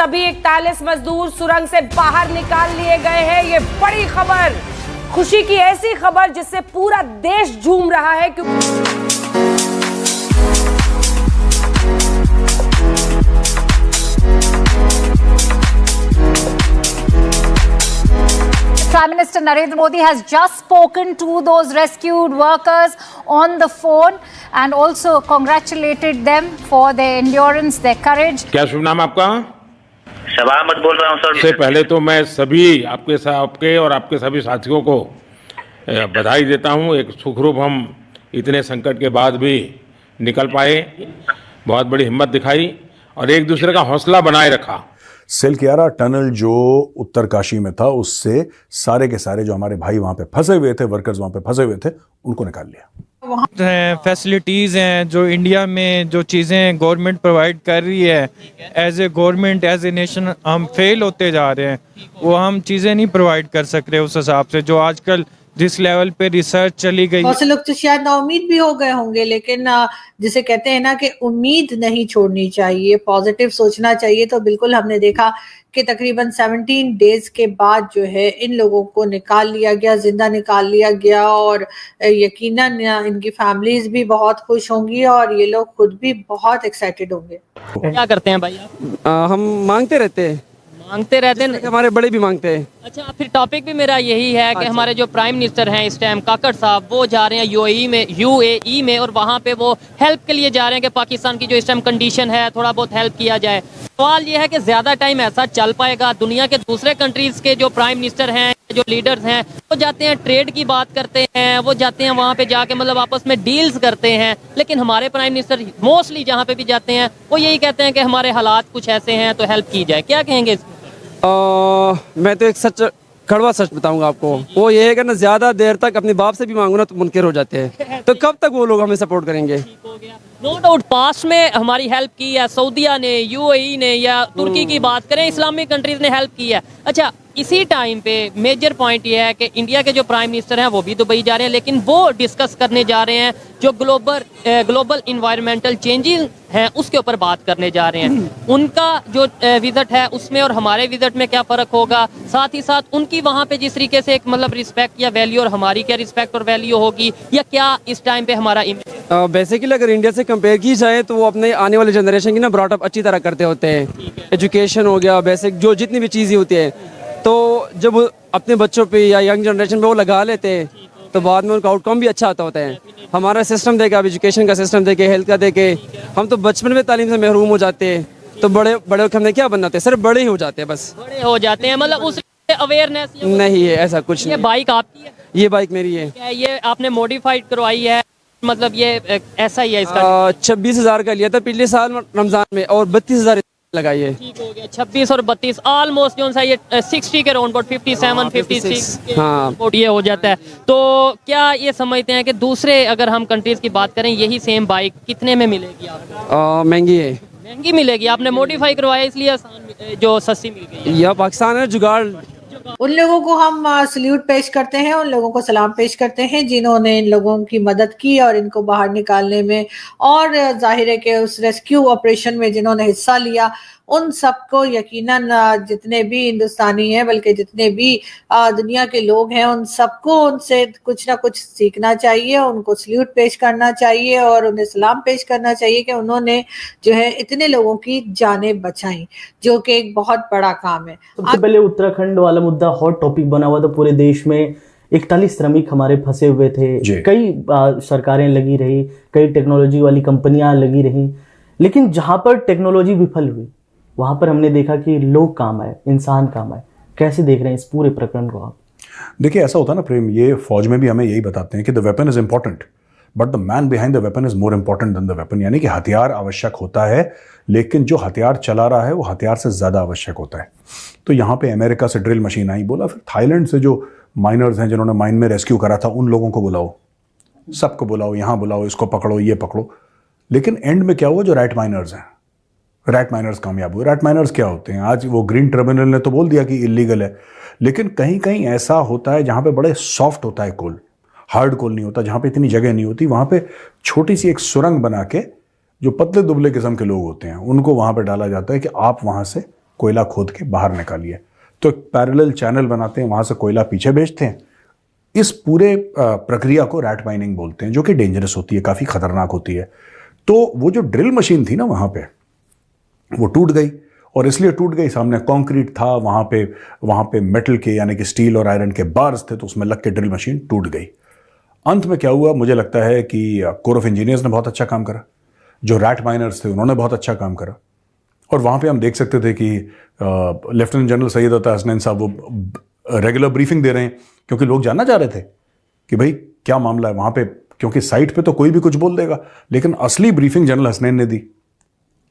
सभी 41 मजदूर सुरंग से बाहर निकाल लिए गए हैं। ये बड़ी खबर, खुशी की ऐसी खबर जिससे पूरा देश झूम रहा है क्योंकि Prime Minister Narendra Modi has just spoken to those rescued workers on the phone and also congratulated them for their endurance, their courage. क्या शुभ नाम आपका? शबा अहमद बोल रहा हूँ सर। सबसे पहले तो मैं सभी आपके और आपके सभी साथियों को बधाई देता हूँ। एक सुखरूप हम इतने संकट के बाद भी निकल पाए, बहुत बड़ी हिम्मत दिखाई और एक दूसरे का हौसला बनाए रखा। सिलकियारा टनल जो उत्तरकाशी में था, उससे सारे के सारे जो हमारे भाई वहां पे फंसे हुए थे, वर्कर्स वहां पे फंसे हुए थे, उनको निकाल लिया। वहाँ फैसिलिटीज़ हैं जो इंडिया में जो चीज़ें गवर्नमेंट प्रोवाइड कर रही है, as a government as a nation हम फेल होते जा रहे हैं। वो हम चीज़ें नहीं प्रोवाइड कर सक रहे उस हिसाब से जो आजकल जिस लेवल पे रिसर्च चली गई। बहुत से लोग तो शायद नाउम्मीद भी हो गए होंगे, लेकिन जिसे कहते हैं ना कि उम्मीद नहीं छोड़नी चाहिए, पॉजिटिव सोचना चाहिए। तो बिल्कुल हमने देखा कि तकरीबन 17 डेज के बाद जो है इन लोगों को निकाल लिया गया, जिंदा निकाल लिया गया और यकीनन इनकी फैमिलीज भी बहुत खुश होंगी और ये लोग खुद भी बहुत एक्साइटेड होंगे। क्या करते हैं भाई आप? हम मांगते रहते हैं हमारे बड़े भी मांगते हैं। अच्छा, फिर टॉपिक भी मेरा यही है कि हमारे जो प्राइम मिनिस्टर हैं इस टाइम काकड़ साहब, वो जा रहे हैं यूएई में और वहाँ पे वो हेल्प के लिए जा रहे हैं कि पाकिस्तान की जो इस टाइम कंडीशन है थोड़ा बहुत हेल्प किया जाए। सवाल ये है कि ज़्यादा टाइम ऐसा चल पाएगा? दुनिया के दूसरे कंट्रीज़ के जो प्राइम मिनिस्टर हैं, जो लीडर्स हैं, वो जाते हैं ट्रेड की बात करते हैं, वो जाते हैं वहाँ पे जाके मतलब आपस में डील्स करते हैं, लेकिन हमारे प्राइम मिनिस्टर मोस्टली जहाँ पे भी जाते हैं वो यही कहते हैं कि हमारे हालात कुछ ऐसे हैं तो हेल्प की जाए। क्या कहेंगे? मैं तो एक कड़वा सच बताऊंगा आपको, वो ये है कि ना ज्यादा देर तक अपने बाप से भी मांगो ना तो मुनकिर हो जाते हैं, तो कब तक वो लोग हमें सपोर्ट करेंगे? नो डाउट पास्ट में हमारी हेल्प की है, सऊदीया ने, यूएई ने या तुर्की की बात करें, इस्लामिक कंट्रीज ने हेल्प की है। अच्छा, इसी टाइम पे मेजर पॉइंट ये है कि इंडिया के जो प्राइम मिनिस्टर हैं वो भी दुबई जा रहे हैं, लेकिन वो डिस्कस करने जा रहे हैं जो ग्लोबल इन्वायरमेंटल चेंजेस हैं उसके ऊपर बात करने जा रहे हैं। उनका जो विजिट है उसमें और हमारे विजिट में क्या फ़र्क होगा, साथ ही साथ उनकी वहाँ पे जिस तरीके से एक मतलब रिस्पेक्ट या वैल्यू और हमारी क्या रिस्पेक्ट और वैल्यू होगी, या क्या इस टाइम पे हमारा बेसिकली अगर इंडिया से कंपेयर की जाए तो वो अपने आने वाले जनरेशन की ना ब्रॉटअप अच्छी तरह करते होते हैं। एजुकेशन हो गया, बेसिक जो जितनी भी चीज़ें होती है, तो जब अपने बच्चों पे या यंग जनरेशन पे वो लगा लेते हैं तो बाद में उनका आउटकम भी अच्छा आता होता है। हमारा सिस्टम देखे, अब एजुकेशन का सिस्टम देखे, हेल्थ का देखे, हम तो बचपन में तालीम से महरूम हो जाते हैं, तो बड़े होकर हमने क्या बनना होता है? सिर्फ बड़े ही हो जाते हैं, बस बड़े हो जाते हैं, मतलब उस अवेयरनेस नहीं है, ऐसा कुछ नहीं। ये बाइक आपकी है? ये बाइक मेरी है। ये आपने मॉडिफाइड करवाई है, मतलब ये ऐसा ही है? इसका 26,000 का लिया था पिछले साल रमजान में और 32,000 लगाइए। ठीक हो गया, 26 और 32 ऑलमोस्ट जो सा ये 60 के राउंड 57 56 हाँ ये हो जाता है। तो क्या ये समझते हैं कि दूसरे अगर हम कंट्रीज की बात करें यही सेम बाइक कितने में मिलेगी आपको? महंगी है। महंगी मिलेगी, आपने मॉडिफाई करवाया इसलिए आसान जो सस्ती मिल गई। यह पाकिस्तान है जुगाड़। उन लोगों को हम सल्यूट पेश करते हैं, उन लोगों को सलाम पेश करते हैं जिन्होंने इन लोगों की मदद की और इनको बाहर निकालने में और जाहिर है कि उस रेस्क्यू ऑपरेशन में जिन्होंने हिस्सा लिया, उन सबको यकीनन जितने भी हिंदुस्तानी हैं बल्कि जितने भी दुनिया के लोग हैं उन सबको उनसे कुछ ना कुछ सीखना चाहिए, उनको सल्यूट पेश करना चाहिए और उन्हें सलाम पेश करना चाहिए कि उन्होंने जो है इतने लोगों की जानें बचाई, जो कि एक बहुत बड़ा काम है। सबसे पहले उत्तराखंड वाला मुद्दा हॉट टॉपिक बना हुआ था पूरे देश में। 41 श्रमिक हमारे फंसे हुए थे, कई सरकारें लगी रही, कई टेक्नोलॉजी वाली कंपनियां लगी रही, लेकिन जहां पर टेक्नोलॉजी विफल हुई वहां पर हमने देखा कि लोग काम आए, इंसान काम आए। कैसे देख रहे हैं इस पूरे प्रकरण को आप? देखिए, ऐसा होता है ना प्रेम, ये फौज में भी हमें यही बताते हैं कि the weapon is important but the man behind the weapon is more important than the weapon. यानी कि हथियार आवश्यक होता है लेकिन जो हथियार चला रहा है वो हथियार से ज़्यादा आवश्यक होता है। तो यहाँ पे अमेरिका से ड्रिल मशीन आई, बोला फिर थाईलैंड से जो माइनर्स हैं जिन्होंने माइन में रेस्क्यू करा था उन लोगों को बुलाओ, सबको बुलाओ, यहाँ बुलाओ, इसको पकड़ो, ये पकड़ो। लेकिन एंड में क्या हुआ, जो रैट माइनर्स हैं, रैट माइनर्स कामयाब हुए। रैट माइनर्स क्या होते हैं? आज वो ग्रीन ट्रिब्यूनल ने तो बोल दिया कि इलीगल है, लेकिन कहीं कहीं ऐसा होता है जहाँ पे बड़े सॉफ्ट होता है कोल, हार्ड कोल नहीं होता, जहाँ पे इतनी जगह नहीं होती, वहाँ पे छोटी सी एक सुरंग बना के जो पतले दुबले किस्म के लोग होते हैं उनको वहाँ पे डाला जाता है कि आप वहाँ से कोयला खोद के बाहर निकालिए। तो एक पैरेलल चैनल बनाते हैं, वहाँ से कोयला पीछे भेजते हैं। इस पूरे प्रक्रिया को रैट माइनिंग बोलते हैं, जो कि डेंजरस होती है, काफ़ी खतरनाक होती है। तो वो जो ड्रिल मशीन थी ना वहाँ पे, वो टूट गई, और इसलिए टूट गई, सामने कंक्रीट था, वहाँ पे मेटल के यानी कि स्टील और आयरन के बार्स थे, तो उसमें लग के ड्रिल मशीन टूट गई। अंत में क्या हुआ, मुझे लगता है कि कोर ऑफ इंजीनियर्स ने बहुत अच्छा काम करा, जो रैट माइनर्स थे उन्होंने बहुत अच्छा काम करा। और वहाँ पे हम देख सकते थे कि लेफ्टिनेंट जनरल सैयद अता हसनैन साहब वो रेगुलर ब्रीफिंग दे रहे हैं, क्योंकि लोग जानना चाह रहे थे कि भाई क्या मामला है वहाँ पे, क्योंकि साइट पे तो कोई भी कुछ बोल देगा, लेकिन असली ब्रीफिंग जनरल हसनैन ने दी,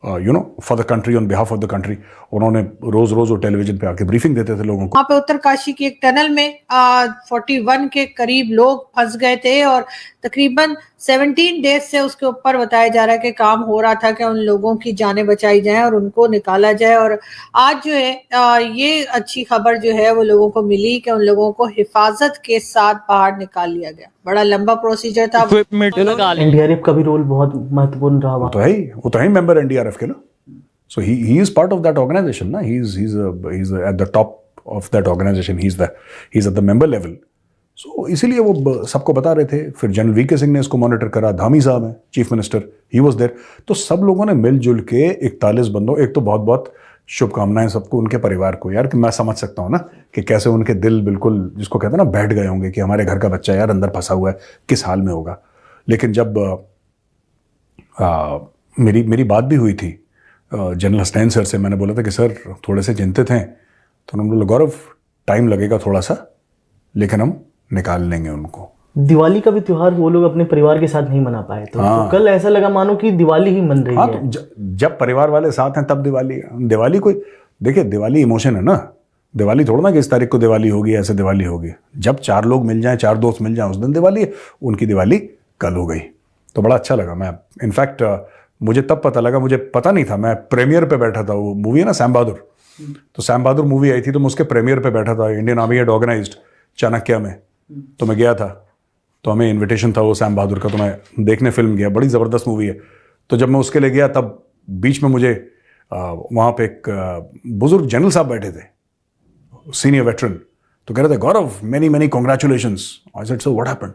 for the country, on behalf of the country. उन्होंने रोज रोज वो टेलीविजन पे आके ब्रीफिंग देते थे लोगों को। वहाँ पे उत्तरकाशी की एक टनल में 41 के करीब लोग फंस गए थे, और तकरीबन 17 डेज से उसके ऊपर बताया जा रहा है कि काम हो रहा था कि उन लोगों की जानें बचाई जाएं और उनको निकाला जाए। और आज जो है ये अच्छी खबर जो है वो लोगों को मिली कि उन लोगों को हिफाजत के साथ बाहर निकाल लिया गया। बड़ा लंबा प्रोसीजर था। एनडीआरएफ का भी रोल बहुत महत्वपूर्ण रहा। वो तो है मेंबर एनडीआरएफ के ना, so he is part of that organization na, he's at the top of that organization, he's at the member level, so इसीलिए वो सबको बता रहे थे। फिर जनरल वीके सिंह ने इसको मॉनिटर करा, धामी साहब हैं chief minister, he was there. तो सब लोगों ने मिलजुल के 41 बंदों, एक तो बहुत बहुत शुभकामनाएं सबको, उनके परिवार को यार, कि मैं समझ सकता हूँ ना कि कैसे उनके दिल बिल्कुल, जिसको कहते हैं ना, बैठ गए होंगे कि हमारे घर का बच्चा यार अंदर फंसा हुआ है, किस हाल में होगा। लेकिन जब मेरी बात भी हुई थी जनरल हसनैन सर से, मैंने बोला था कि सर थोड़े से चिंतित हैं, तो उन्होंने बोला गौरव टाइम लगेगा थोड़ा सा, लेकिन हम निकाल लेंगे उनको। दिवाली का भी त्योहार वो लोग अपने परिवार के साथ नहीं मना पाए, तो कल ऐसा लगा मानो कि दिवाली ही मन रही है। तो जब परिवार वाले साथ हैं तब दिवाली कोई, देखिए दिवाली इमोशन है ना, दिवाली थोड़ा ना कि इस तारीख को दिवाली होगी, ऐसे दिवाली होगी। जब 4 लोग मिल जाएं, 4 दोस्त मिल जाएं, उस दिन दिवाली है। उनकी दिवाली कल हो गई, तो बड़ा अच्छा लगा। मैं इनफैक्ट मुझे तब पता लगा, मुझे पता नहीं था, मैं प्रीमियर पे बैठा था। वो मूवी है ना सैम बहादुर, तो सैम बहादुर मूवी आई थी, तो मैं उसके प्रीमियर पे बैठा था। Indian army had organised Chanakya में, तो मैं गया था, तो हमें इनविटेशन था वो सैम बहादुर का, तो मैं देखने फिल्म गया। बड़ी ज़बरदस्त मूवी है। तो जब मैं उसके लिए गया, तब बीच में मुझे वहाँ पे एक बुजुर्ग जनरल साहब बैठे थे, सीनियर वेटरन, तो कह रहे थे Gaurav many congratulations. I said so what happened?